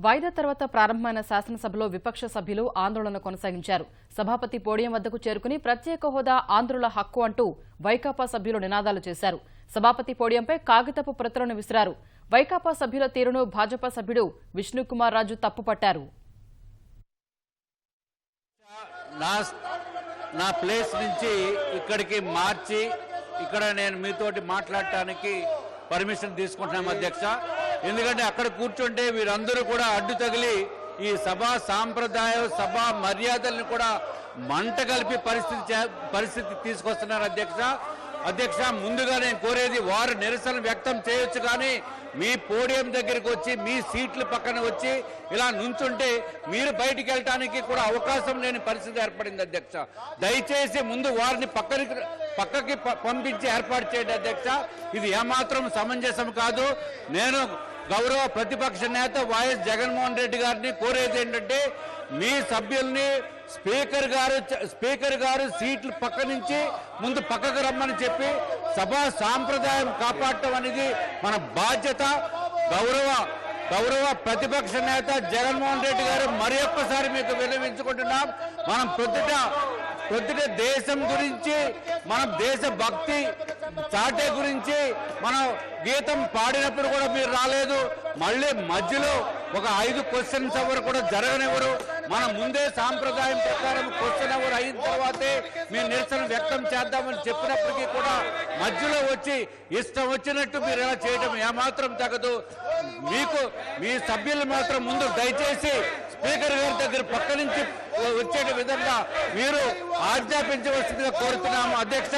వాయిదా తర్వాత ప్రారంభమైన శాసనసభలో విపక్ష సభ్యులు ఆందోళన కొనసాగించారు. సభాపతి పోడియం వద్దకు చేరుకుని ప్రత్యేక హోదా ఆంధ్రుల హక్కు అంటూ వైకాపా సభ్యులు నినాదాలు చేశారు. సభాపతి పోడియంపై కాగితపు ప్రతులను విసిరారు. వైకాపా సభ్యుల తీరును భాజపా సభ్యుడు విష్ణుకుమార్ రాజు తప్పుపట్టారు. నా ప్లేస్ నుంచి ఇక్కడికి మార్చి ఇక్కడ నేను మీతోటి మాట్లాడటానికి పర్మిషన్ తీసుకుంటున్నాం అధ్యక్ష. ఎందుకంటే అక్కడ కూర్చుంటే వీరందరూ కూడా అడ్డు తగిలి ఈ సభా సాంప్రదాయం సభా మర్యాదల్ని కూడా మంట కలిపి పరిస్థితి తీసుకొస్తున్నారు అధ్యక్ష. ముందుగా నేను కోరేది వారు నిరసన వ్యక్తం చేయొచ్చు, కానీ మీ పోడియం దగ్గరికి వచ్చి మీ సీట్ల పక్కన వచ్చి ఇలా నుంచుంటే మీరు బయటికి వెళ్ళటానికి కూడా అవకాశం లేని పరిస్థితి ఏర్పడింది అధ్యక్ష. దయచేసి ముందు వారిని పక్కకి పంపించి ఏర్పాటు చేయండి అధ్యక్ష. ఇది ఏమాత్రం సమంజసం కాదు. నేను గౌరవ ప్రతిపక్ష నేత వైఎస్ జగన్మోహన్ రెడ్డి గారిని కోరేది ఏంటంటే, మీ సభ్యుల్ని స్పీకర్ గారు సీట్లు పక్క నుంచి ముందు పక్కకు రమ్మని చెప్పి సభా సాంప్రదాయం కాపాడటం అనేది మన బాధ్యత. గౌరవ ప్రతిపక్ష నేత జగన్మోహన్ రెడ్డి గారు మరి ఒక్కసారి మీకు విన్నవించుకుంటున్నాం. మనం ప్రొద్దుట దేశం గురించి, మనం దేశ భక్తి చాటే గురించి మనం గీతం పాడినప్పుడు కూడా మీరు రాలేదు. మళ్ళీ మధ్యలో ఒక 5 క్వశ్చన్స్ అవర్ కూడా జరగనివ్వరు. మనం ముందే సాంప్రదాయం ప్రకారం క్వశ్చన్ అవర్ అయిన తర్వాతే మీరు నిరసన వ్యక్తం చేద్దామని చెప్పినప్పటికీ కూడా మధ్యలో వచ్చి ఇష్టం వచ్చినట్టు మీరు ఎలా చేయడం ఏమాత్రం తగదు. మీ సభ్యులు మాత్రం ముందు దయచేసి స్పీకర్ గారి దగ్గర పక్క నుంచి వచ్చే విధంగా మీరు ఆజ్ఞాపించవలసిందిగా కోరుతున్నాము అధ్యక్ష.